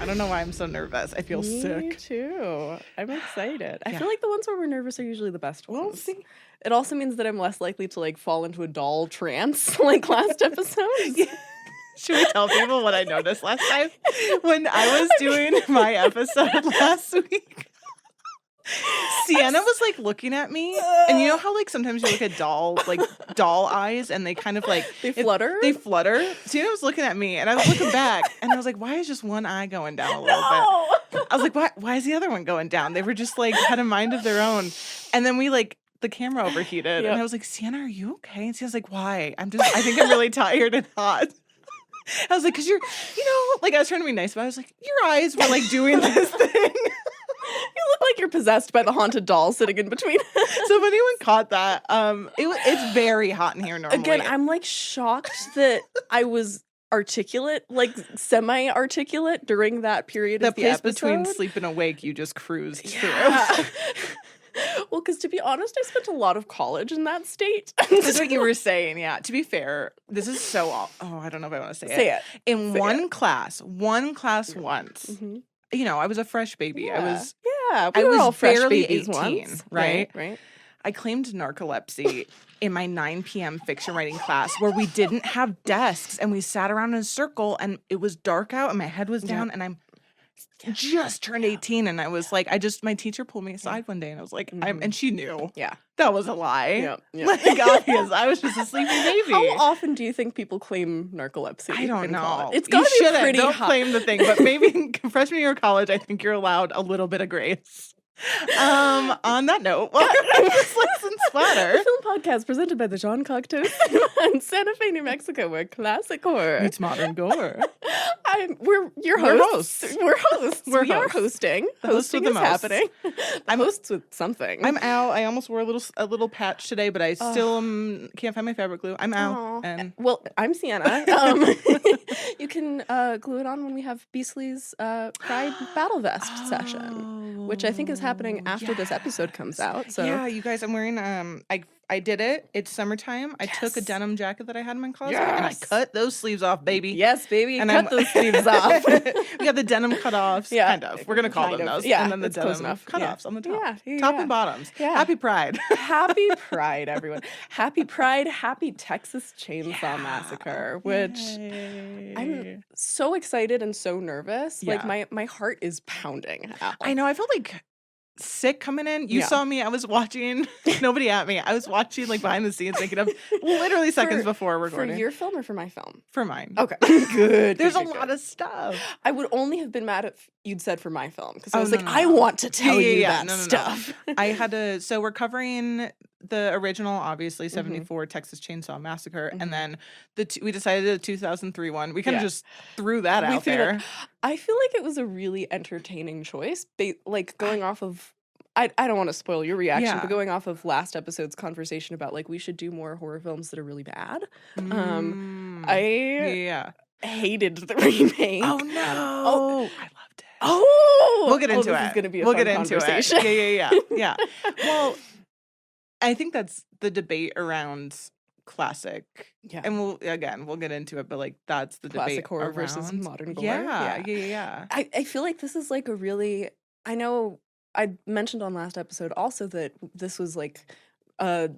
I don't know why I'm so nervous. I feel Me sick. too. I'm excited. I Yeah. feel like the ones where we're nervous are usually the best ones. Well, see. It also means that I'm less likely to like fall into a doll trance like last episode. Should we tell people what I noticed last time? When I was doing my episode last week, Siena was like looking at me, and you know how like sometimes you look at doll eyes, and they kind of like They flutter? They flutter. Siena was looking at me, and I was looking back, and I was like, "Why is just one eye going down a little bit?" I was like, "Why is the other one going down?" They were just like had a mind of their own, and then we like. The camera overheated, and I was like, "Siena, are you okay?" And Siena's like, "Why? I think I'm really tired and hot." I was like, "Cause like I was trying to be nice, but I was like, your eyes were like doing this thing." You look like you're possessed by the haunted doll sitting in between. So if anyone caught that, it's very hot in here normally. Again, I'm like shocked that I was articulate, like semi-articulate during that period of the place episode. between sleep and awake, you just cruised through. Well, because to be honest, I spent a lot of college in that state. That's what you were saying, yeah. To be fair, this is so... I don't know if I want to say it. In one class once, I was a fresh baby. Yeah. I was all fresh barely babies 18, once. right? Right. I claimed narcolepsy in my 9 p.m. fiction writing class where we didn't have desks and we sat around in a circle and it was dark out and my head was down and I'm just turned 18 and I was like, my teacher pulled me aside one day and I was like, and she knew. Yeah. That was a lie. Yeah. Like, obvious. I was just a sleepy baby. How often do you think people claim narcolepsy? I don't know. College? It's gotta be pretty Don't high. claim the thing, but maybe freshman year of college, I think you're allowed a little bit of grace. On that note, welcome to Splice and Splatter, The film podcast presented by the Jean Cocteau Cinema in Santa Fe, New Mexico, where classic horror meets modern gore. We're your hosts. We're hosts. We are hosting. The hosts Hosting with is the most. happening. I'm hosts with something. I'm Al. I almost wore a little patch today, but I still can't find my fabric glue. I'm Al. And well, I'm Siena. You can glue it on when we have Beasley's Pride Battle Vest session, which I think is happening after this episode comes out. So yeah, you guys, I'm wearing I did it. It's summertime. I took a denim jacket that I had in my closet and I cut those sleeves off, baby. Yes, baby. And cut those sleeves off. We got the denim cutoffs. Yeah. Kind of. We're going to call them those. Yeah, And then the it's close denim enough. cutoffs on the top. Yeah. Top and bottoms. Yeah. Happy Pride. Happy Pride, everyone. Happy Pride. Happy Texas Chainsaw Massacre, which I'm so excited and so nervous. Yeah. Like my heart is pounding. I know. I felt like sick coming in. You saw me. I was watching. Nobody at me. I was watching like behind the scenes, making up literally seconds before recording. For your film or for my film? For mine. Okay. Good. There's a lot of stuff. I would only have been mad if you'd said for my film because I was no, like, no, I no. want to tell you that No. stuff. I had to. So we're covering the original, obviously 74 Texas Chainsaw Massacre, and then we decided the 2003 one. We kind of just threw that out there. I feel like it was a really entertaining choice, like going off of. I don't want to spoil your reaction, but going off of last episode's conversation about like we should do more horror films that are really bad. I hated the remake. Oh no! I loved it. Oh, we'll get into this it. is going to be a we'll fun get into conversation. it. Yeah. Well, I think that's the debate around classic. Yeah, and we'll get into it, but like that's the classic debate horror around versus modern gore. Yeah. I feel like this is like a really. I know I mentioned on last episode also that this was like a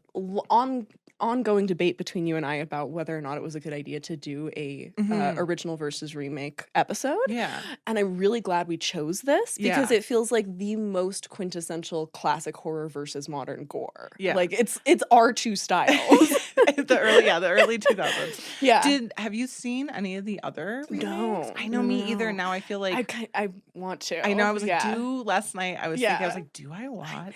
ongoing debate between you and I about whether or not it was a good idea to do a original versus remake episode. Yeah. And I'm really glad we chose this because it feels like the most quintessential classic horror versus modern gore. Yeah. Like it's our two styles. the early 2000s. Yeah. Have you seen any of the other remakes? No. I know, me either. Now I feel like I want to. I know. I was like, last night I was thinking, I was like, do I I watch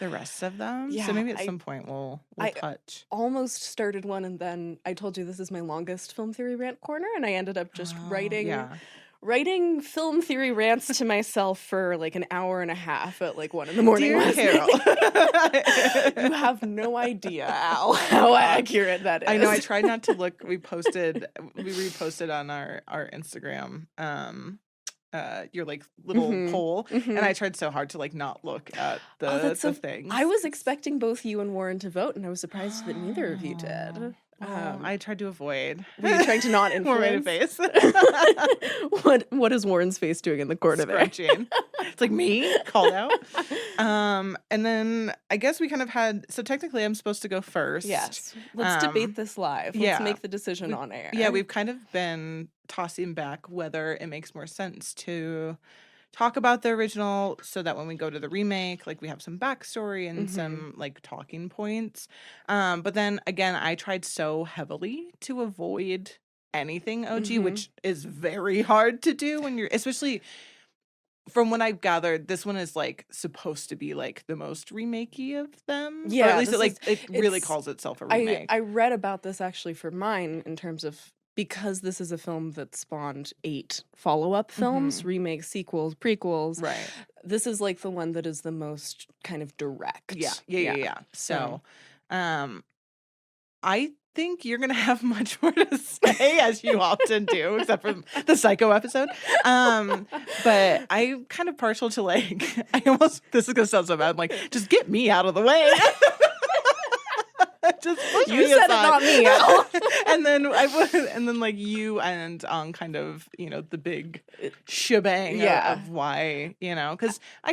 the rest of them? Yeah, So maybe at some point we'll touch. Almost started one, and then I told you this is my longest film theory rant corner, and I ended up just writing film theory rants to myself for like an hour and a half at like 1 a.m. Dear last Carol. night. You have no idea, Al, how accurate that is. I know. I tried not to look. We reposted on our Instagram. Your like little poll, and I tried so hard to like not look at the thing. I was expecting both you and Warren to vote, and I was surprised that neither of you did. I tried to avoid. Were you trying to not More made a influence? face. What is Warren's face doing in the corner there? Scrunching. It's like me called out. And then I guess we kind of had. So technically, I'm supposed to go first. Yes. Let's debate this live. Let's make the decision on air. Yeah, we've kind of been tossing back whether it makes more sense to talk about the original so that when we go to the remake, like we have some backstory and some like talking points. But then again, I tried so heavily to avoid anything OG, which is very hard to do when you're, especially from what I've gathered, this one is like supposed to be like the most remakey of them. Yeah, or at least it really it's- calls itself a remake. I read about this actually for mine in terms of because this is a film that spawned 8 follow-up films, remakes, sequels, prequels. Right. This is like the one that is the most kind of direct. Yeah. So, I think you're gonna have much more to say, as you often do, except for the Psycho episode. But I'm kind of partial to like, this is gonna sound so bad. I'm like, just get me out of the way. Just push You me said aside. it, not me. Al. and then like you and kind of, you know, the big shebang of why, you know, because I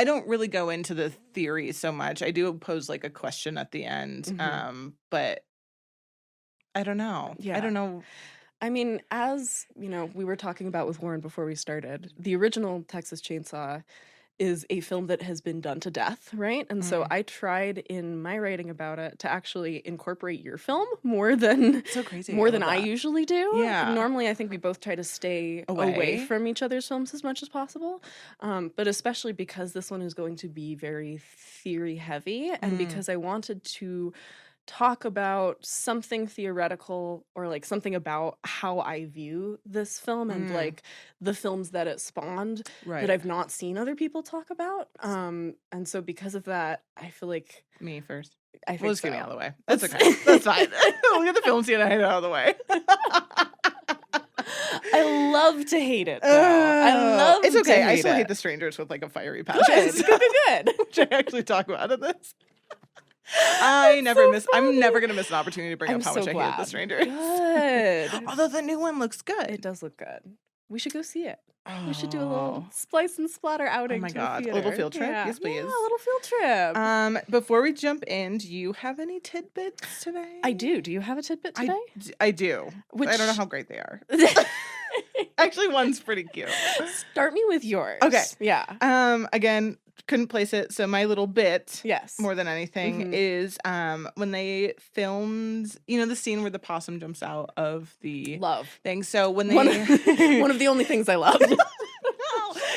don't really go into the theory so much. I do pose like a question at the end. But I don't know. Yeah. I don't know. I mean, as you know, we were talking about with Warren before we started, the original Texas Chainsaw is a film that has been done to death, right? And so I tried in my writing about it to actually incorporate your film more than So crazy. more than I usually do. Yeah. Normally, I think we both try to stay away from each other's films as much as possible. But especially because this one is going to be very theory heavy, and because I wanted to talk about something theoretical or like something about how I view this film and like the films that it spawned that I've not seen other people talk about. And so because of that, I feel like me first. I think We'll just so. get me out of the way. That's okay. That's fine. We'll get the film scene and out of the way. I love to hate it. Though. I love it's okay. to hate I still it. hate The Strangers with like a fiery passion. Good. Which I actually talk about in this. I'm never gonna miss an opportunity to bring up how much I hated The Strangers. Good. Although the new one looks good. It does look good. We should go see it. We should do a little Splice and Splatter outing. Oh my to God. the A little theater. field trip? Yeah. Yes, please. Yeah, a little field trip. Before we jump in, do you have any tidbits today? I do. Do you have a tidbit today? I do. Which... I don't know how great they are. Actually, one's pretty cute. Start me with yours. Okay. Yeah. Again, couldn't place it. So my little bit, yes, more than anything, is when they filmed, you know, the scene where the possum jumps out of the thing. So when they one of the only things I loved.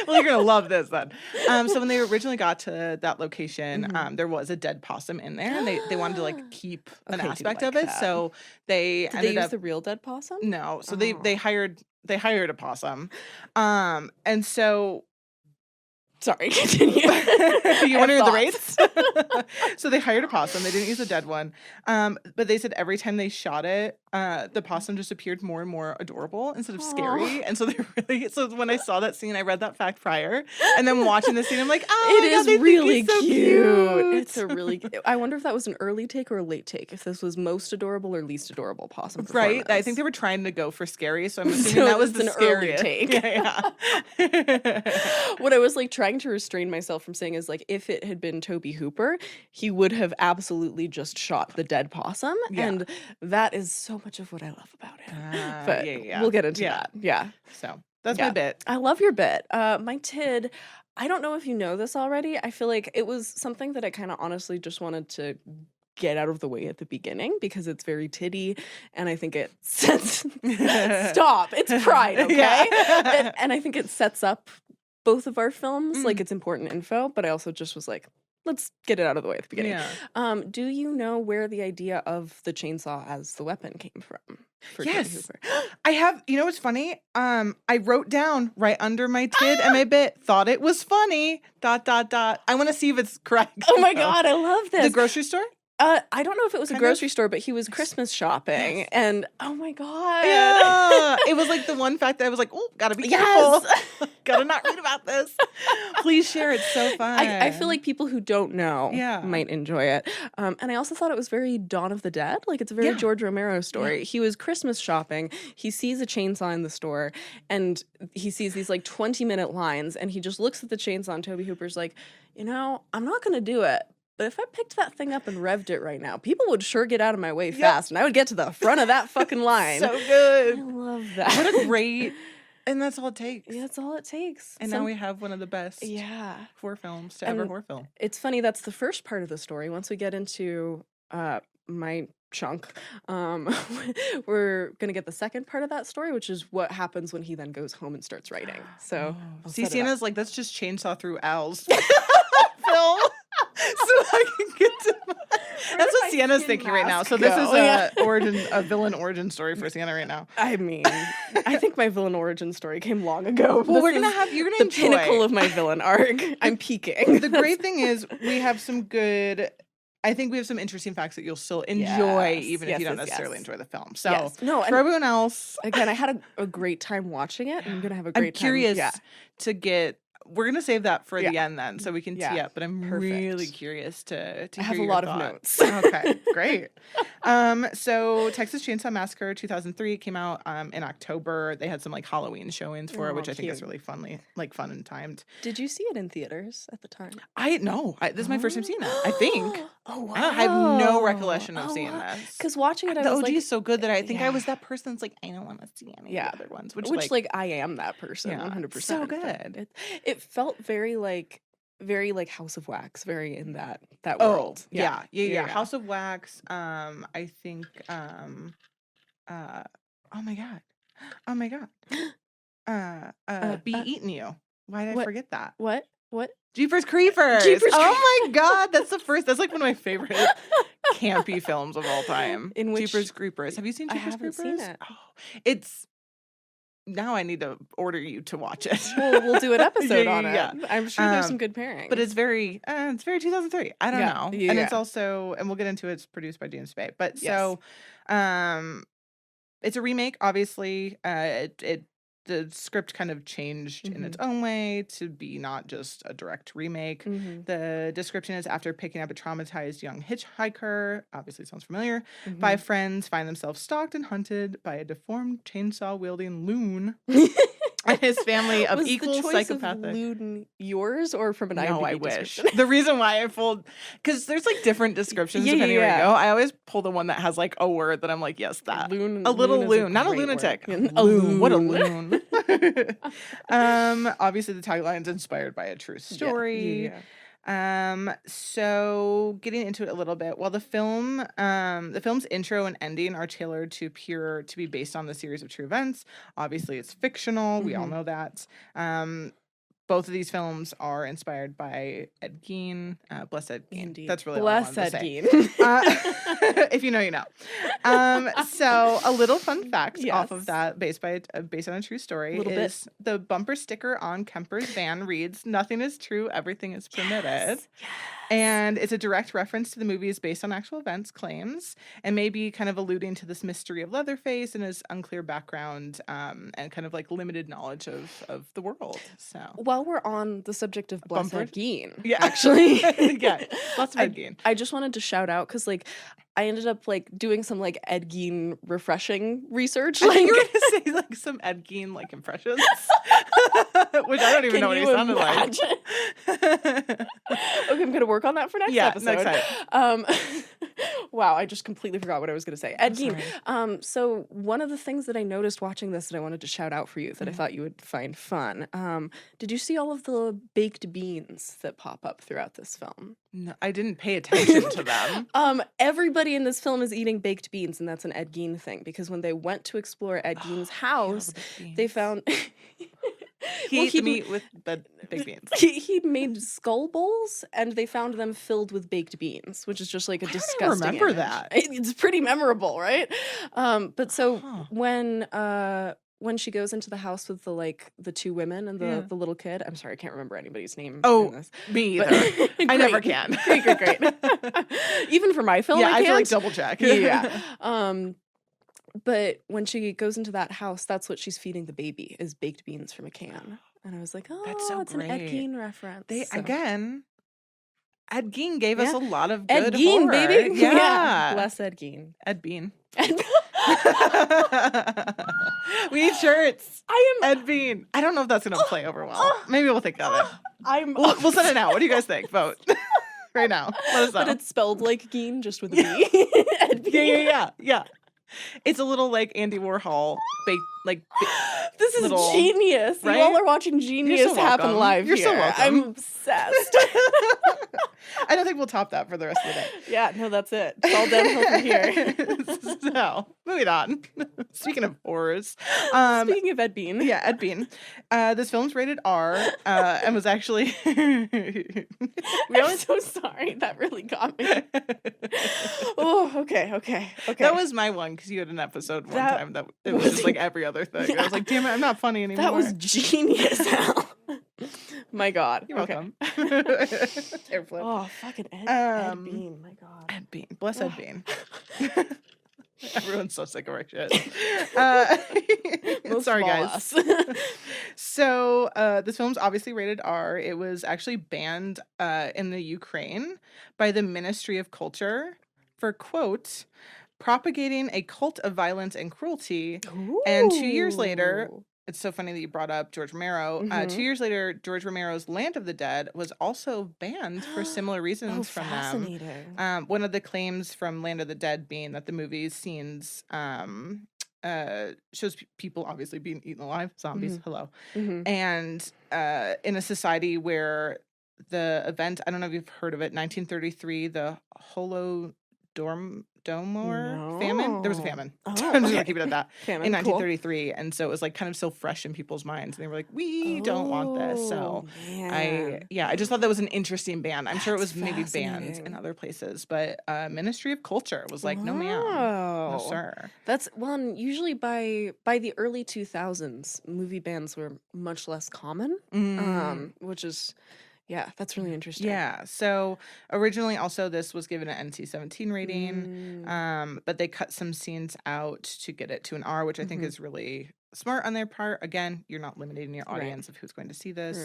Well, you're gonna love this then. So when they originally got to that location, there was a dead possum in there, and they wanted to like keep an aspect of it. That. So they Did they use the real dead possum? No. So they hired a possum, and so. Sorry, continue. You want to hear the rates? So they hired a possum. They didn't use a dead one. But they said every time they shot it, the possum just appeared more and more adorable instead of scary. And so so when I saw that scene, I read that fact prior. And then watching the scene, I'm like, oh, it is really so cute. It's a really I wonder if that was an early take or a late take. If this was most adorable or least adorable possum performance. Right. I think they were trying to go for scary. So I'm assuming that was the scariest. Early take. Yeah. What I was like trying to restrain myself from saying is like if it had been Toby Hooper, he would have absolutely just shot the dead possum, and that is so much of what I love about it. But we'll get into that. Yeah. So that's my bit. I love your bit. My tid. I don't know if you know this already. I feel like it was something that I kind of honestly just wanted to get out of the way at the beginning because it's very tiddy and I think it sets stop. It's pride, okay? And I think it sets up both of our films, like it's important info, but I also just was like, let's get it out of the way at the beginning. Yeah. Do you know where the idea of the chainsaw as the weapon came from? Yes. I have, you know what's funny? I wrote down right under my tid and my bit, thought it was funny, ... I want to see if it's correct. Oh my God, I love this. The grocery store? I don't know if it was a Kind grocery of. store, but he was Christmas shopping, and oh my god, Yeah, it was like the one fact that I was like, oh, gotta be careful. Gotta not read about this. Please share. It's so fun. I feel like people who don't know Yeah. might enjoy it. And I also thought it was very Dawn of the Dead. Like, it's a very Yeah. George Romero story. He was Christmas shopping. He sees a chainsaw in the store, and he sees these like 20-minute lines, and he just looks at the chainsaw, and Tobe Hooper's like, you know, I'm not going to do it. But if I picked that thing up and revved it right now, people would sure get out of my way fast, and I would get to the front of that fucking line. So good. I love that. What a great, and that's all it takes. Yeah, that's all it takes. And now we have one of the best horror films to ever horror film. It's funny, that's the first part of the story. Once we get into my chunk, we're gonna get the second part of that story, which is what happens when he then goes home and starts writing. So see, Siena's like, let's just chainsaw through Al's film. So I can get to that's what Siena's thinking right now. So this is a villain origin story for Siena right now. I mean, I think my villain origin story came long ago. Well, you're gonna the enjoy pinnacle of my villain arc. I'm peaking. The great thing is we have some good. I think we have some interesting facts that you'll still enjoy, even if you don't necessarily enjoy the film. So for everyone else, again, I had a great time watching it, and I'm gonna have a great time. I'm curious to get. We're gonna save that for the end then, so we can tee up. But I'm really curious to I have hear a lot your of thoughts. notes. Okay, great. So Texas Chainsaw Massacre 2003 came out in October. They had some like Halloween showings for it, which I think is really fun and timed. Did you see it in theaters at the time? This is my first time seeing it. I think. Oh wow! I have no recollection of seeing this. Because watching it, the OG is so good that I think I was that person that's like, I don't want to see any of the other ones. Which like I am that person, 100%. So good. It felt very like House of Wax, very in that world. Yeah. House of Wax. I think. Oh my god. Be Eating You. Why did I forget that? What? Jeepers Creepers. Oh my god, that's the first. That's like one of my favorite campy films of all time. In which Jeepers Creepers. Have you seen Jeepers Creepers? I haven't seen it. Oh, it's. Now I need to order you to watch it. We'll do an episode on it. I'm sure there's some good pairings. But it's very 2003. I don't know. And it's also, and we'll get into it, it's produced by James Bay. But so, it's a remake, obviously. The script kind of changed in its own way to be not just a direct remake. The description is after picking up a traumatized young hitchhiker, obviously sounds familiar, 5 friends find themselves stalked and hunted by a deformed chainsaw-wielding loon and his family of equal psychopathic. Of loon yours or from an IMDb I wish. description? The reason why I pulled, because there's like different descriptions depending where you go. I always pull the one that has like a word that I'm like, yes, that. Loon, a little loon, not a lunatic. A loon. What a loon. Obviously the tagline's inspired by a true story. So getting into it a little bit, while the film's intro and ending are tailored to be based on the series of true events. Obviously it's fictional. We all know that. Both of these films are inspired by Ed Gein. Bless Ed Gein. Indeed. That's really Bless all I Ed wanted to say. If you know, you know. So a little fun fact off of that, based on a true story, is the bumper sticker on Kemper's van reads, "Nothing is true, everything is permitted." Yes. And it's a direct reference to the movies based on actual events claims, and maybe kind of alluding to this mystery of Leatherface and his unclear background, and kind of like limited knowledge of the world. So while we're on the subject of Bless Ed Gein, actually, Bless Ed Gein. I just wanted to shout out because like I ended up like doing some like Ed Gein refreshing research. I think you were gonna say like some Ed Gein like impressions, which I don't even know what he sounded like. Okay, I'm gonna work on that for next episode. Next time. Wow, I just completely forgot what I was gonna say. Ed Gein. So one of the things that I noticed watching this that I wanted to shout out for you that I thought you would find fun. Did you see all of the baked beans that pop up throughout this film? No, I didn't pay attention to them. Everybody in this film is eating baked beans, and that's an Ed Gein thing, because when they went to explore Ed Gein's house, they found he ate the meat with baked beans. He'd made skull bowls, and they found them filled with baked beans, which is just like a disgusting. I remember image. that. It's pretty memorable, right? But so when when she goes into the house with the two women and Yeah. the little kid. I'm sorry, I can't remember anybody's name. Oh, in this. me But- either. I never Great. can. Great. Even for my film, Yeah, I I can't. feel like double check. Yeah. But when she goes into that house, that's what she's feeding the baby is baked beans from a can. And I was like, oh, That's so it's an Ed great. Gein reference. They So- again, Ed Gein gave us Yeah. a lot of Ed good Gein, horror. baby. Yeah. Bless Ed Gein. Ed Bean. Ed- We need shirts. I am. Ed Bean. I don't know if that's gonna play over well. Maybe we'll think of it. I'm. We'll send it out. What do you guys think? Vote right now. Let us know. But it's spelled like Gein, just with a B. Ed Gein. Yeah. It's a little like Andy Warhol baked This is little- genius. right? You all are watching genius so happen welcome. live You're so here. welcome. I'm obsessed. I don't think we'll top that for the rest of the day. Yeah, no, that's it. It's all downhill from here. So, moving on. Speaking of horrors. Speaking of Ed Bean. Yeah, Ed Bean. This film's rated R and was actually... I'm so sorry. That really got me. Oh, okay. That was my one, because you had an episode one That time that it was just like every other thing. Yeah. I was like, damn it, I'm not funny anymore. That was genius, Al. My God. You're Okay. welcome. Air flip. Oh, fucking Ed Um, Bean. My God. Ed Bean. Bless Ed Bean. Everyone's so sick of our shit. Most Sorry, of all guys. us. So this film's obviously rated R. It was actually banned in the Ukraine by the Ministry of Culture for, quote, propagating a cult of violence and cruelty. And 2 years later, Ooh. it's so funny that you brought up George Romero. Mhm. 2 years later, George Romero's Land of the Dead was also banned for similar reasons from them. Fascinating. One of the claims from Land of the Dead being that the movie's scenes shows people obviously being eaten alive, zombies, hello. Mhm. And in a society where the event, I don't know if you've heard of it, 1933, the Holodomor famine. There was a No. famine. Oh, I'm just gonna okay. keep it at that. Famine, In cool. 1933, and so it was like kind of so fresh in people's minds, and they were like, "We don't want this." So Oh, man. I just thought that was an interesting ban. I'm sure it was That's maybe banned in fascinating. other places, but Ministry of Culture was like, "No, ma'am, no, Wow. sir." That's one. Usually by the early 2000s, movie bans were much less common. Which is, yeah, that's really interesting. Yeah. So originally, also this was given an NC-17 rating, but they cut some scenes out to get it to an R, which I think is really smart on their part. Again, you're not limiting your Right. audience of who's going to see this.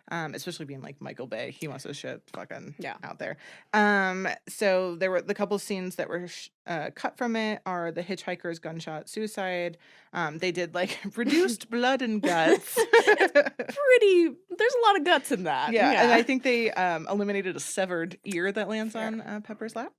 Right. Especially being like Michael Bay, he wants his shit fucking Yeah. out there. So there were the couple scenes that were cut from it are the hitchhiker's gunshot suicide. They did like reduced blood and guts. There's a lot of guts in that. Yeah, and I think they eliminated a severed ear that lands on Pepper's lap.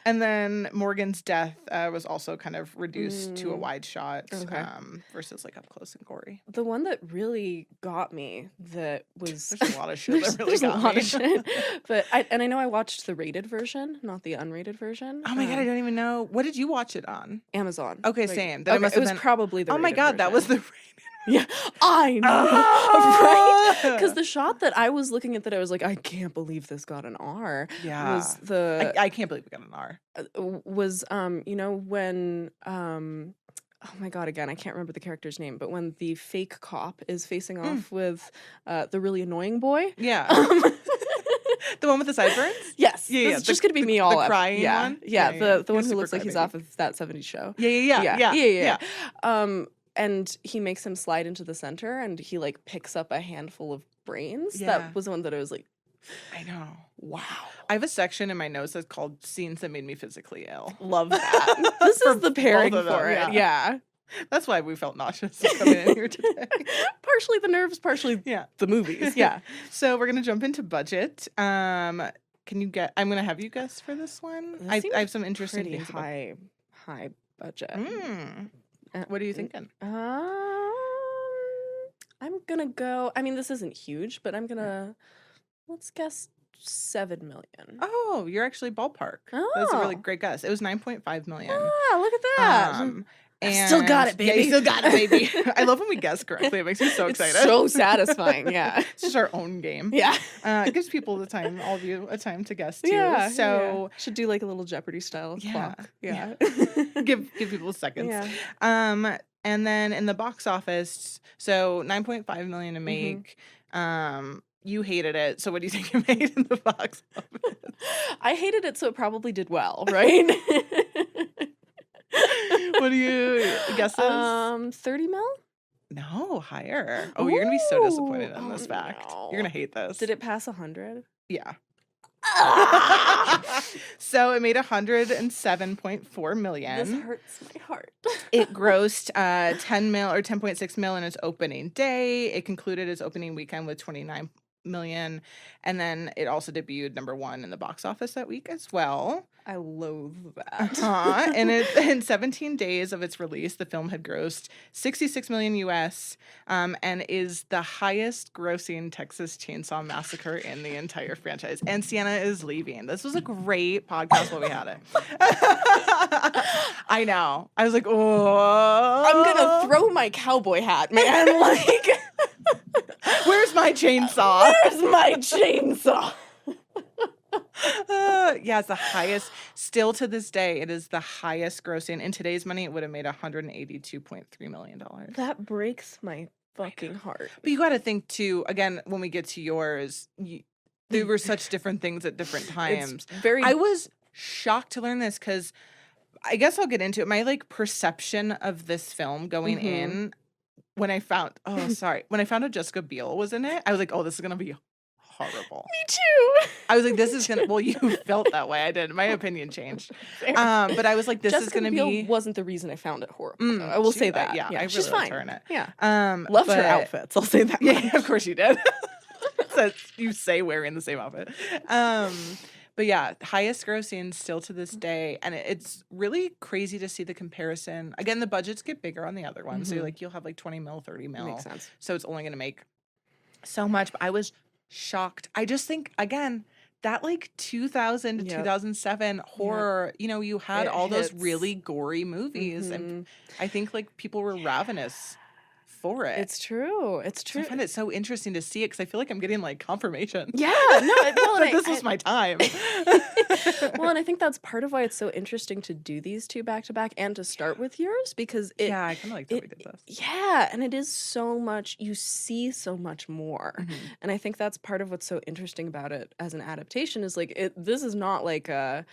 And then Morgan's death was also kind of reduced to a wide shot Okay. versus like up close and gory. The one that really got me that was There's a lot of shit that really there's got a lot me. of shit. But I know I watched the rated version, not the unrated version. Oh my God, I don't even know. What did you watch it on? Amazon. Okay, Like, same. Then it okay, must it have was been- probably the Oh my rated God, that was version. the Yeah, I know, Ah! right? Because the shot that I was looking at that I was like, I can't believe this got an R. Yeah. Was the I can't believe we got an R. was you know when oh my God, again I can't remember the character's name, but when the fake cop is facing off with the really annoying boy. Yeah. The one with the sideburns? Yes, Yeah, yeah, this is just gonna be me all the up. crying yeah, one? Yeah, Yeah, the one He's who super looks like he's crybaby. off of that '70s show. Yeah. And he makes him slide into the center, and he like picks up a handful of brains. Yeah. That was the one that I was like, I know. wow, I have a section in my notes that's called scenes that made me physically ill. love that. This is the pairing both of them, for it. yeah. That's why we felt nauseous coming in here today. Partially the nerves, partially Yeah. the movies. Yeah. So we're gonna jump into budget. Can you get? I'm gonna have you guess for this one. This I seems have some interesting Pretty things. About high budget. What are you thinking? I'm gonna go. I mean, this isn't huge, but I'm gonna let's guess 7 million. Oh, you're actually ballpark. That's a really Oh. great guess. It was 9.5 million. Ah, look at that. And Still got it, Yeah, baby. you still got it, baby. I love when we guess correctly. It makes me so It's excited. so satisfying. Yeah. It's just our own game. Yeah. It gives people the time, all of you, a time to guess too. Yeah. So should do like a little Jeopardy style Yeah, clock. Yeah. give people seconds. Yeah. And then in the box office, so 9.5 million to make. You hated it. So what do you think it made in the box office? I hated it, so it probably did well, right? What do you guesses? 30 mil? No, higher. Oh, you're gonna be so disappointed in this fact. No. You're gonna hate this. Did it pass 100? Yeah. Ah! So it made 107.4 million. This hurts my heart. It grossed 10 mil or 10.6 mil in its opening day. It concluded its opening weekend with 29 million, and then it also debuted #1 in the box office that week as well. I loathe that. And in 17 days of its release, the film had grossed 66 million US, and is the highest grossing Texas Chainsaw Massacre in the entire franchise. And Siena is leaving. This was a great podcast while we had it. I know. I was like, oh. I'm gonna throw my cowboy hat, man. Like, where's my chainsaw? where's my chainsaw? Yeah, it's the highest. Still to this day, it is the highest grossing. In today's money, it would have made $182.3 million. That breaks my fucking heart. But you got to think too. Again, when we get to yours, there were such different things at different times. I was shocked to learn this because I guess I'll get into it. My like perception of this film going in when I found when I found out Jessica Biel was in it, I was like, oh, this is gonna be horrible. Me too. I was like, this is gonna. Well, you felt that way. I did. My opinion changed. But I was like, this Jessica is gonna Biel be. wasn't the reason I found it horrible. Though. I will say that. Yeah, I really she's liked fine. her in it. Yeah. Loved her outfits. I'll say that. Yeah, of course you did. So you say wearing the same outfit. But yeah, highest grossing still to this day. And it's really crazy to see the comparison. Again, the budgets get bigger on the other one. So like you'll have like 20 mil, 30 mil. Makes sense. So it's only going to make so much. But I was shocked. I just think, again, that like 2000 to 2007 horror, you had all those really gory movies. And I think like people were ravenous for it. It's true. It's true. So I find it so interesting to see it because I feel like I'm getting like confirmation. Yeah, no, like this was my time. Well, and I think that's part of why it's so interesting to do these two back to back and to start with yours because I kind of like that we did this. Yeah, and it is so much. You see so much more, and I think that's part of what's so interesting about it as an adaptation is like this is not like a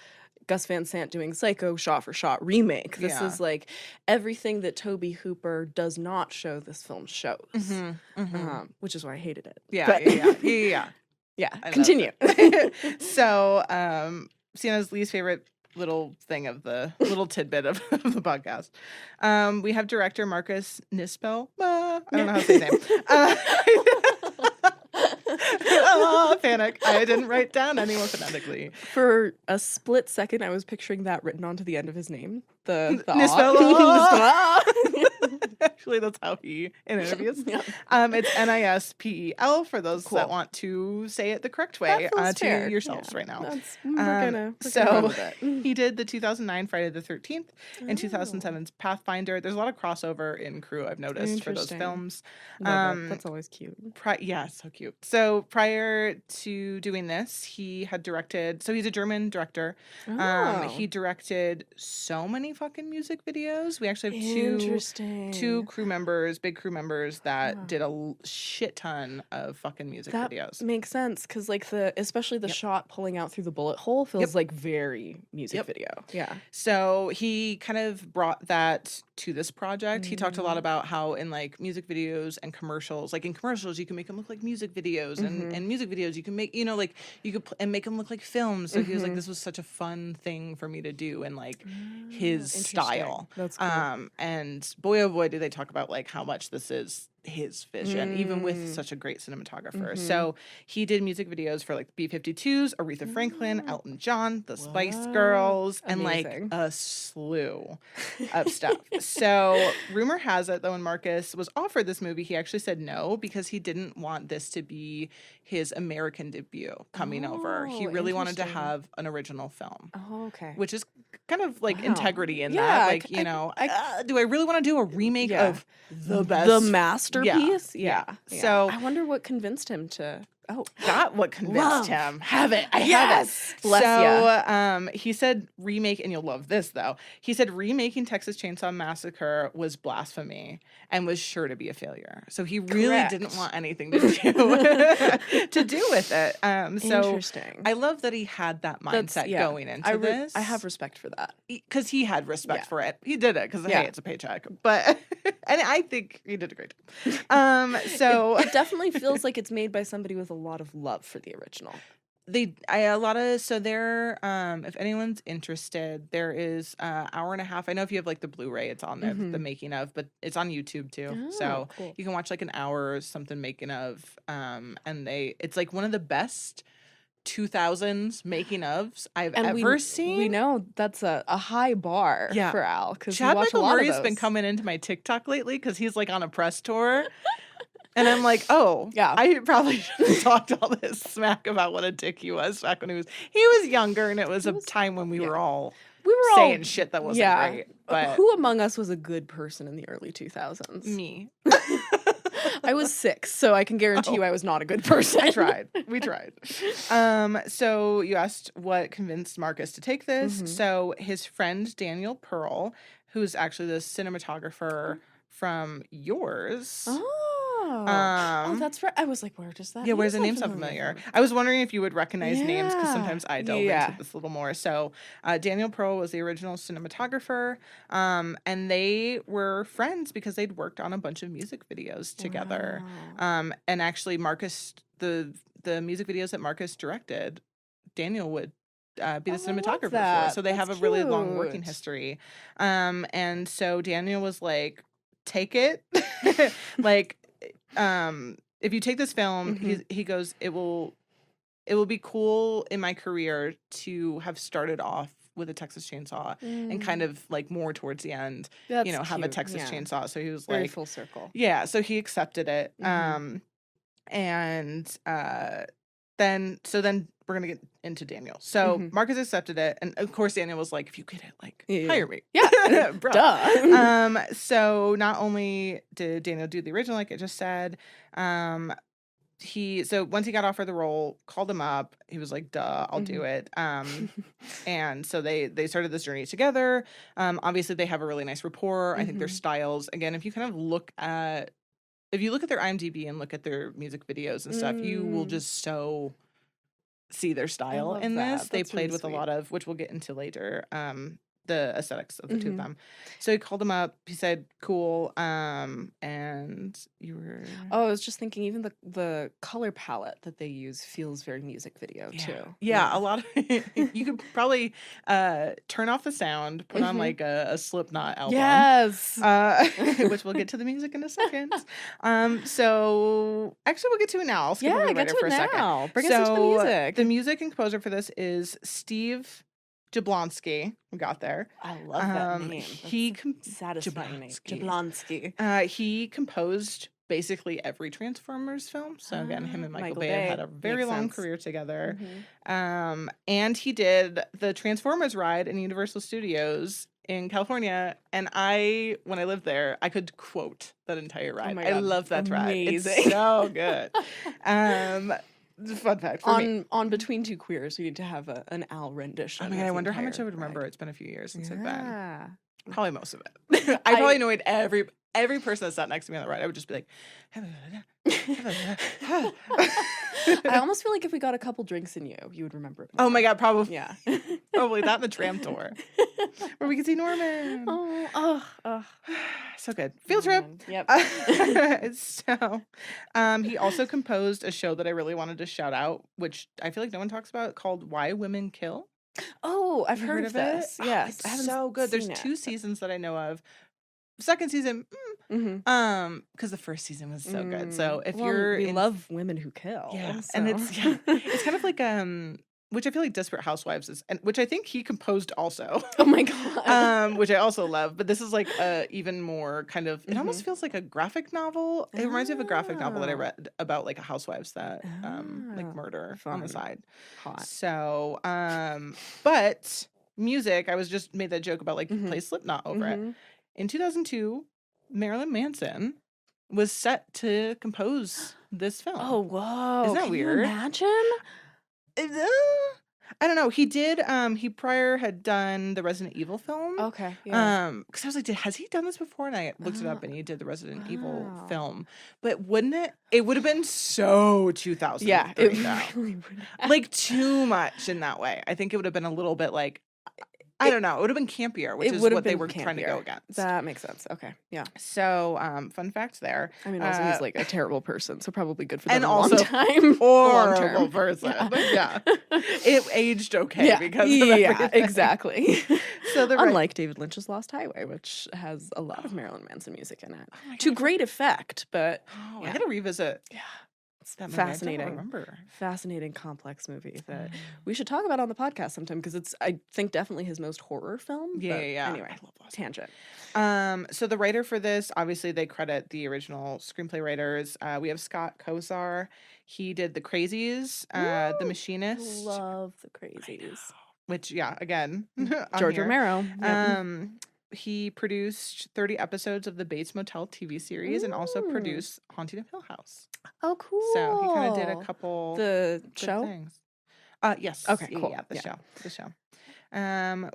Gus Van Sant doing Psycho shot for shot remake. This is like everything that Tobe Hooper does not show this film shows, which is why I hated it. Yeah. Continue. So, Siena's least favorite little thing of the little tidbit of the podcast. We have director Marcus Nispel. I don't know how to say his name. Panic. I didn't write down anyone phonetically. For a split second, I was picturing that written onto the end of his name. The Actually, that's how he in interviews. It's Nispel for those that want to say it the correct way to yourselves right now. He did the 2009 Friday the 13th and 2007's Pathfinder. There's a lot of crossover in crew I've noticed for those films. That's always cute. Yeah, so cute. So prior to doing this, he had directed. So he's a German director. He directed so many fucking music videos. We actually have two big crew members that did a shit ton of fucking music videos. Makes sense because like especially the shot pulling out through the bullet hole feels like very music video. Yeah. So he kind of brought that to this project. He talked a lot about how in like music videos and commercials, like in commercials you can make them look like music videos, and music videos you can make you could make them look like films. So he was like, this was such a fun thing for me to do in like his style. That's cool. And boy oh boy do they talk about like how much this is his vision, even with such a great cinematographer. So he did music videos for like B-52s, Aretha Franklin, Elton John, the Spice Girls, and like a slew of stuff. So rumor has it that when Marcus was offered this movie, he actually said no because he didn't want this to be his American debut coming over. He really wanted to have an original film. Oh, okay. Which is kind of like integrity in that. Like, do I really want to do a remake of the best? The masterpiece? Yeah. So I wonder what convinced him to Oh, got what convinced Love. him. Have it. I have yes. it. Bless ya. So he said and you'll love this though. He said remaking Texas Chainsaw Massacre was blasphemy and was sure to be a failure. So he really didn't Correct. want anything to do to do with it. So Interesting. I love that he had that mindset going into this. I have respect for that. Because he had respect Yeah. for it. He did it because Yeah. hey, it's a paycheck. But and I think he did a great job. So It definitely feels like it's made by somebody with a lot of love for the original. They're if anyone's interested, there is hour and a half. I know if you have like the Blu-ray, it's on there, the making of, but it's on YouTube too. So cool. you can watch like an hour or something making of. And it's like one of the best 2000s making ofs I've ever seen. We know that's a high bar for Al because Chad Michael Murray's been coming into my TikTok lately because he's like on a press tour. And I'm like, oh, yeah, I probably should have talked all this smack about what a dick he was back when he was younger, and it was a time when we were all saying shit that wasn't great. But who among us was a good person in the early 2000s? Me. I was 6, so I can guarantee you I was not a good person. We tried. So you asked what convinced Marcus to take this. So his friend Daniel Pearl, who's actually the cinematographer from yours. Oh, that's right. I was like, where does that? Yeah, where's the name sound familiar? I was wondering if you would recognize names because sometimes I delve into this a little more. So Daniel Pearl was the original cinematographer, and they were friends because they'd worked on a bunch of music videos together. Wow. And actually, Marcus, the music videos that Marcus directed, Daniel would be the cinematographer for. So they have a really long working history. And so Daniel was like, take it. Like, if you take this film, he goes, it will be cool in my career to have started off with a Texas Chainsaw and kind of like more towards the end, have a Texas Chainsaw. So he was very like full circle. Yeah. So he accepted it. And then we're going to get into Daniel. So Marcus accepted it. And of course, Daniel was like, if you get it, like, hire me. Yeah. Bro. Duh. So not only did Daniel do the original, like I just said, once he got offered the role, called him up. He was like, duh, I'll do it. And so they started this journey together. Obviously, they have a really nice rapport. I think their styles, again, if you look at their IMDb and look at their music videos and stuff, you will just see their style in this. They played with a lot of, which we'll get into later, the aesthetics of the two of them. So he called him up. He said, cool. And you were... Oh, I was just thinking even the color palette that they use feels very music video too. Yeah, a lot of... You could probably turn off the sound, put on like a Slipknot album. Yes! Which we'll get to the music in a second. So actually we'll get to it now. I'll skip over the writer for a second. Bring us into the music. The music and composer for this is Steve Jablonsky. We got there. I love that name. He satisfying name. Jablonsky. He composed basically every Transformers film. So again, him and Michael Bay have had a very long career together. And he did the Transformers ride in Universal Studios in California. And when I lived there, I could quote that entire ride. I love that ride. It's so good. Fun fact for me. On Between Two Queers, we need to have an Al rendition. Oh my god, I wonder how much I would remember. It's been a few years since I've been. Probably most of it. I probably annoyed every person that sat next to me on the ride. I would just be like, I almost feel like if we got a couple drinks in you would remember it more. Oh my god, probably. Yeah. Probably that and the tram tour. Where we could see Norman. So good. Field trip. Yep. So he also composed a show that I really wanted to shout out, which I feel like no one talks about, called Why Women Kill. Oh, I've heard of this. Yes. It's so good. There's 2 seasons that I know of. Second season, because the first season was so good. So if we love women who kill. Yeah. So. And it's kind of like which I feel like Desperate Housewives is, and which I think he composed also. Oh my god. Which I also love, but this is like even more kind of. It almost feels like a graphic novel. It reminds me of a graphic novel that I read about like a housewives that like murder on the side. Hot. So, but music, I was just made that joke about like play Slipknot over it. In 2002, Marilyn Manson was set to compose this film. Oh, whoa. Isn't that Can weird? you imagine? I don't know. He did. He prior had done the Resident Evil film. Okay. Yeah. Because I was like, has he done this before? And I looked it up, and he did the Resident Evil Wow. film. But wouldn't it? It would have been so 2000. Yeah. It though. really would. Like too much in that way. I think it would have been a little bit like, I don't know. It would have been campier, which It is would have what they been were trying to go campier. against. That makes sense. Okay. Yeah. So, fun fact there. I mean, also he's like a terrible person, so probably good for them and in a long also time. horrible Long-term. person. Yeah. Yeah. It aged okay Yeah. because of Yeah, everything. exactly. So the Unlike David Lynch's Lost Highway, which has a lot of Marilyn Manson music in it, to great effect, but Oh, yeah. I gotta revisit. yeah, it's That movie. I fascinating. don't remember. Fascinating, complex movie that we should talk about on the podcast sometime because it's, I think, definitely his most horror film. Yeah, but yeah. Anyway, I love Lost. tangent. So the writer for this, obviously, they credit the original screenplay writers. We have Scott Kozar. He did The Crazies, The Woo! Machinist, Love the Crazies. which, yeah, again, on George here. Romero. Yep. He produced 30 episodes of the Bates Motel TV series and also Ooh. produced Haunting of Hill House. Oh, cool. So he kind of did a couple The good show. things. Yes. Okay, Yeah, cool. Yeah, the Yeah. show.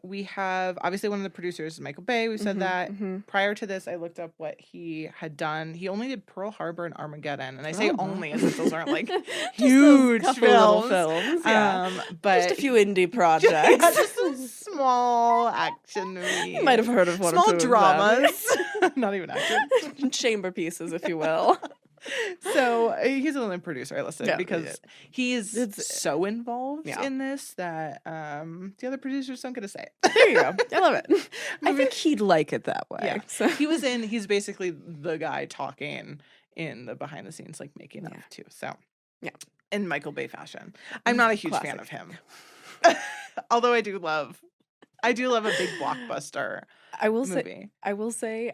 We have obviously one of the producers is Michael Bay. We said that. Prior to this, I looked up what he had done. He only did Pearl Harbor and Armageddon, and I say Oh, only wow. as if those aren't like Just huge those couple little films. films. Yeah. But Just a few indie projects. yeah, just some small action movies. You might have heard of one or small two dramas. Not even action. of them. Chamber pieces, if you will. So he's the only producer I listed Yeah, because he is It's- so involved Yeah. in this that the other producers don't get to say it. There you go. I love it. I think he'd like it that way. Yeah. So. He's basically the guy talking in the behind the scenes, like making up Yeah. too. So Yeah. in Michael Bay fashion. I'm not a huge fan Classic. of him. Although I do love a big blockbuster I will movie. say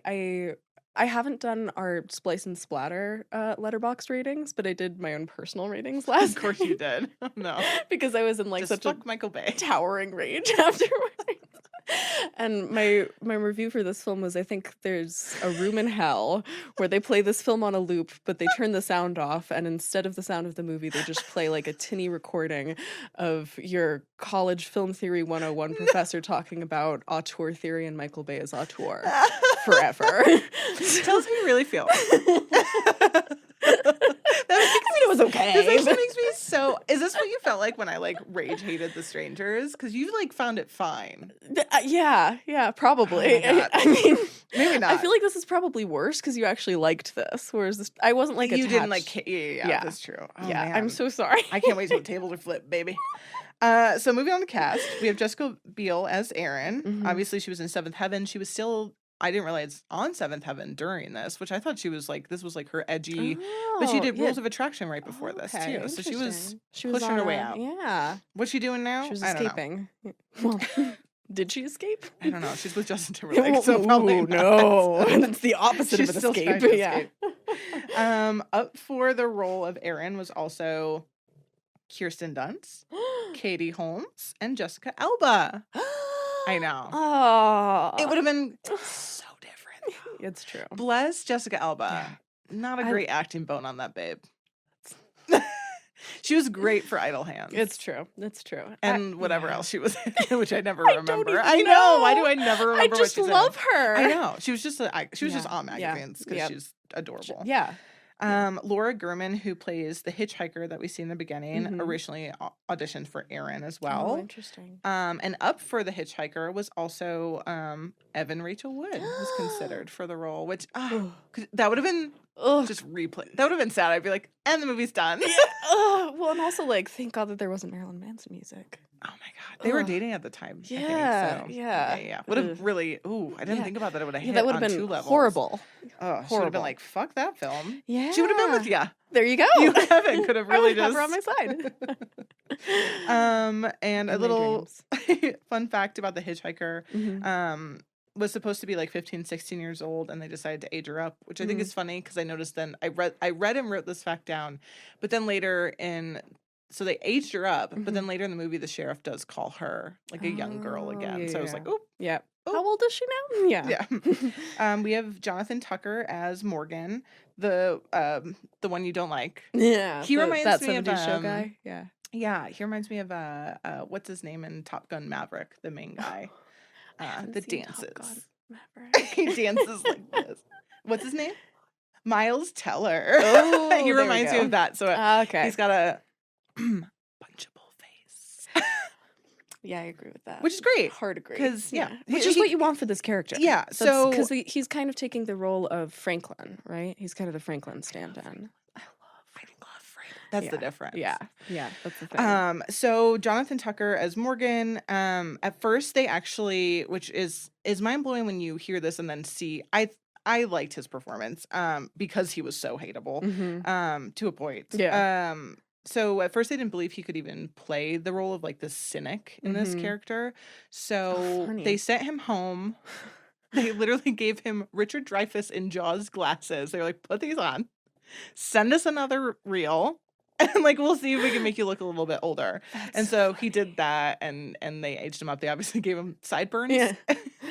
I haven't done our Splice and Splatter letterboxd ratings, but I did my own personal ratings last Of course night. you did. No. Because I was in like Just such a fuck Michael Bay. towering rage afterwards. And my review for this film was, I think there's a room in hell where they play this film on a loop, but they turn the sound off, and instead of the sound of the movie, they just play like a tinny recording of your college film theory 101 professor talking about auteur theory and Michael Bay as auteur forever. Tell us how you really feel. It was okay. This actually makes me so. Is this what you felt like when I like rage hated The Strangers? Because you like found it fine. Yeah, probably. Oh my God. I mean, Maybe not. I feel like this is probably worse because you actually liked this, whereas this, I wasn't like you attached. didn't like. Yeah, Yeah. that's true. Oh, yeah, man. I'm so sorry. I can't wait till the tables are flipped, baby. So moving on to cast, we have Jessica Biel as Erin. Mhm. Obviously, she was in Seventh Heaven. She was still. I didn't realize on Seventh Heaven during this, which I thought she was like. This was like her edgy. But she did yeah. Rules of Attraction right before this Okay, too. So she was interesting. pushing her way on out. Yeah, What's she doing now? she was I don't know. escaping. Well, did she escape? I don't know. She's with Justin Timberlake, so probably Ooh, not. no. That's the opposite She's of an still escape. trying to Yeah. escape. Up for the role of Erin was also Kirsten Dunst, Katie Holmes, and Jessica Alba. I know. Oh, It would have been so different. It's true. Bless Jessica Alba. Not a I- great acting bone on that babe. She was great for Idle Hands. It's true. It's true. and whatever yeah. else she was in, which I never I don't remember. even I know. Why know. do I never remember I what just she's love in? her. I know. She was just just Yeah, on yeah, magazines because yep. she's adorable. Yeah. Laura Gurman, who plays the hitchhiker that we see in the beginning, Mhm. originally auditioned for Erin as Oh, well. interesting. And up for the hitchhiker was also Evan Rachel Wood was considered for the role, which 'cause that would have been Ugh. just replay. That would have been sad. I'd be like, and the movie's done. Well, and also like, thank God that there wasn't Marilyn Manson music. Oh my god, they were Ugh. dating at the time. I Yeah, think, so. yeah. yeah. Would have Ugh. really. Ooh, I didn't Yeah. think about that. It would have Yeah, hit that would on have two been levels. horrible. Oh, she would have Horrible. been like, fuck that film. Yeah. She would have been with ya. There you go. You Evan could have I really would have just her on my side. and In a my little dreams. fun fact about the hitchhiker Mhm. was supposed to be like 15 16 years old, and they decided to age her up, which I think Mhm. is funny because I noticed then I read and wrote this fact down, but then later so they aged her up, but then later in the movie the sheriff does call her like a young girl Oh, again, yeah, so I was yeah. like, oh Yeah. Oh. How old is she now? Yeah. yeah. We have Jonathan Tucker as Morgan, the one you don't like. Yeah. He reminds that me of 70s show guy. Yeah. Yeah, he reminds me of what's his name in Top Gun Maverick, the main guy. The dances. He dances like this. What's his name? Miles Teller. Oh, he reminds me of that. So okay. he's got a punchable face. Yeah, I agree with that. Which is great. Hard agree. Because, which is what you want for this character. Yeah, so... Because he's kind of taking the role of Franklin, right? He's kind of the Franklin stand-in. I love Franklin. That's the difference. Yeah, that's the thing. So Jonathan Tucker as Morgan, at first they actually, which is mind-blowing when you hear this and then see, I liked his performance, because he was so hateable, to a point. Yeah. So at first they didn't believe he could even play the role of like the cynic in this character. So they sent him home. They literally gave him Richard Dreyfuss in Jaws glasses. They were like, put these on, send us another reel, and like we'll see if we can make you look a little bit older. And so he did that, and they aged him up. They obviously gave him sideburns. Yeah.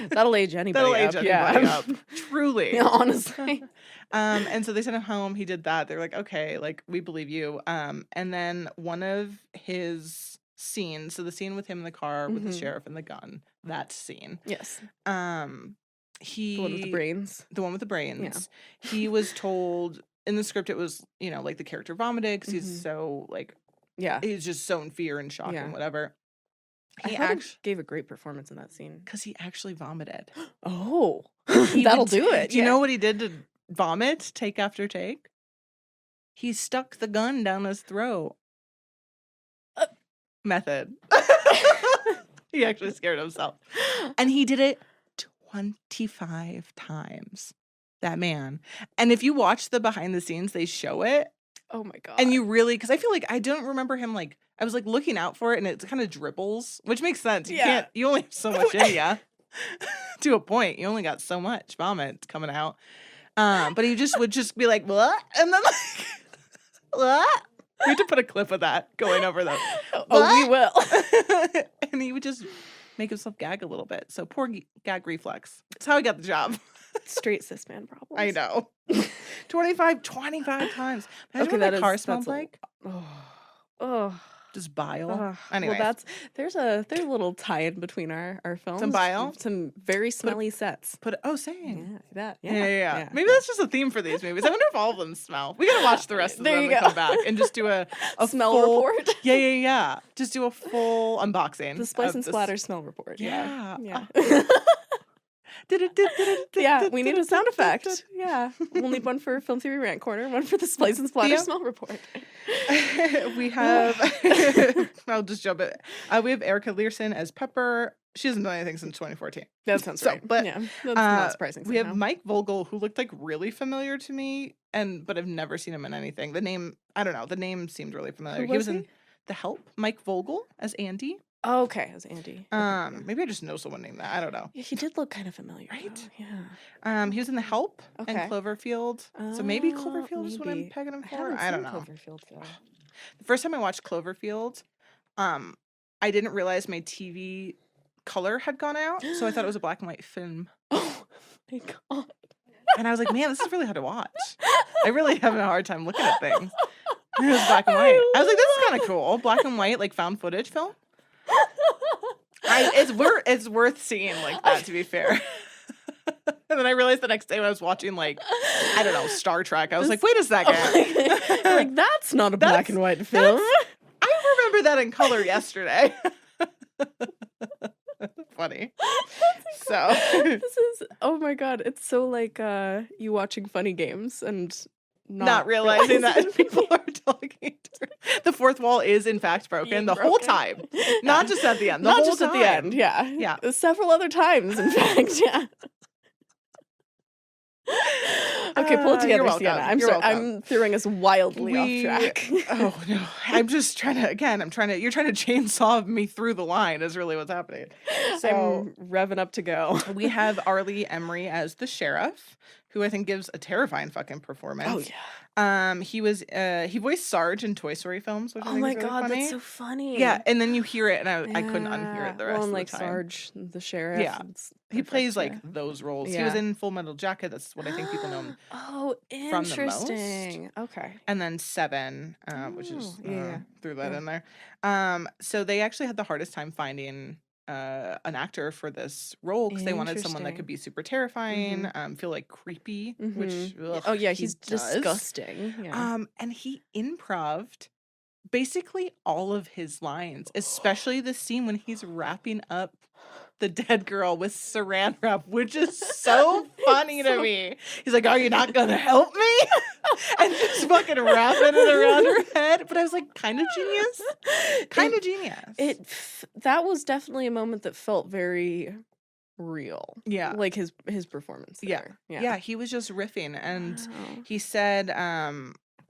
That'll age anybody up. Truly. Yeah, honestly. And so they sent him home. He did that. They're like, okay, like we believe you. And then one of his scenes, so the scene with him in the car with the sheriff and the gun, that scene. Yes. The one with the brains. The one with the brains. Yeah. He was told in the script it was, like the character vomited because he's so like, he's just so in fear and shock and whatever. He actually gave a great performance in that scene because he actually vomited. Oh, that'll do it. Do you know what he did to vomit take after take? He stuck the gun down his throat. Method. He actually scared himself. And he did it 25 times. That man. And if you watch the behind the scenes, they show it. Oh my God. And you really, because I feel like I don't remember him like, I was like looking out for it and it kind of dribbles, which makes sense. You only have so much in ya. To a point. You only got so much vomit coming out. But he would just be like, what? And then like, what? We have to put a clip of that going over them. Oh, we will. And he would just make himself gag a little bit. So poor gag reflex. That's how he got the job. Straight cis man problems. I know. 25 times. Imagine what that car smelled like. Oh. Just bile. Anyway, well, there's a little tie-in between our films. Some bile, some very smelly sets. Same. Yeah. Maybe that's just a theme for these movies. I wonder if all of them smell. We gotta watch the rest of them and come back and just do a smell full, report. Yeah. Just do a full unbunboxing. The Splice and Splatter smell report. Yeah. Yeah, we need a sound effect. Yeah. We'll need one for Film Theory Rant Corner, one for the Splice and Splatter smell report. We have, I'll just jump it. We have Erica Learson as Pepper. She hasn't done anything since 2014. That sounds right. But yeah, that's not surprising. We have Mike Vogel, who looked like really familiar to me, but I've never seen him in anything. The name, I don't know. The name seemed really familiar. He was in The Help. Mike Vogel as Andy. Oh, okay, as Andy. Maybe I just know someone named that. I don't know. Yeah, he did look kind of familiar, right? Though. Yeah. He was in The Help and Cloverfield. So maybe Cloverfield is what I'm pegging him for. I don't know. Cloverfield. The first time I watched Cloverfield, I didn't realize my TV color had gone out, so I thought it was a black and white film. Oh my God! And I was like, man, this is really hard to watch. I really have a hard time looking at things. And it was black and white. I was like, this is kind of cool. Black and white, like found footage film. It's worth seeing like that, to be fair. And then I realized the next day when I was watching, like, I don't know, Star Trek, I was like, wait a second. Like, that's not a black and white film. I remember that in color yesterday. Funny. So this is, oh my God, it's so like you watching Funny Games and not realizing that people are talking. The fourth wall is in fact broken whole time. Not just at the end. Not just at the end. Yeah. Several other times, in fact. Yeah. Okay, pull it together, Siena. I'm sorry. I'm throwing us wildly off track. Oh no. I'm just trying to you're trying to chainsaw me through the line is really what's happening. So I'm revving up to go. We have Arlie Emery as the sheriff, who I think gives a terrifying fucking performance. Oh yeah. He voiced Sarge in Toy Story films, which I Oh think my is really god, funny. that's so funny. Yeah, and then you hear it, and I couldn't unhear it the rest well, and of like the time. Sarge, the sheriff. Yeah. it's He perfect, plays like yeah. those roles. He Yeah. was in Full Metal Jacket. That's what I think people know him. Oh, from the most. interesting. Okay. And then Seven, which is yeah. threw that Yeah. in there. So they actually had the hardest time finding an actor for this role because they wanted someone that could be super terrifying, feel like creepy, which oh yeah, he he's does. disgusting. Yeah. And he improv'd basically all of his lines, especially the scene when he's wrapping up the dead girl with saran wrap, which is so funny to me. He's like, "Are you not gonna help me?" and just fucking wrapping it around her head. But I was like, kind of genius. That was definitely a moment that felt very real. Yeah. Like his performance there. Yeah, he was just riffing, and Wow. he said,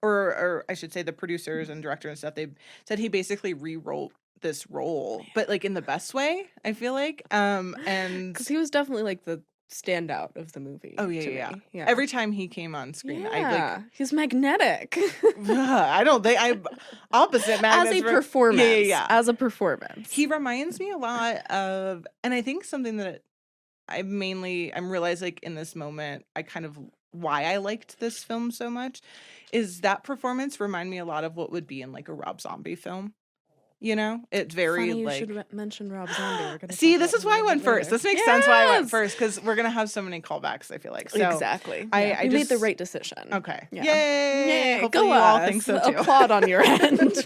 or I should say the producers and director and stuff, they said he basically rewrote this role, but like in the best way, I feel like. And because he was definitely like the standout of the movie. Oh to yeah. me. Every time he came on screen, I he's magnetic. I don't think I opposite magnets as a performance. Yeah. As a performance, he reminds me a lot of, and I think something that I'm realizing like in this moment, I kind of why I liked this film so much is that performance remind me a lot of what would be in like a Rob Zombie film. You know, it's very funny you like. should mention Rob Zombie. We're gonna See, talk this about is why I him went later. first. This makes sense why I went Yes! first because we're gonna have so many callbacks. I feel like so. Exactly. I we made the just- right decision. Okay. Yeah. Yay! Yay! Hopefully Go you all us. think so too. Applaud on your end.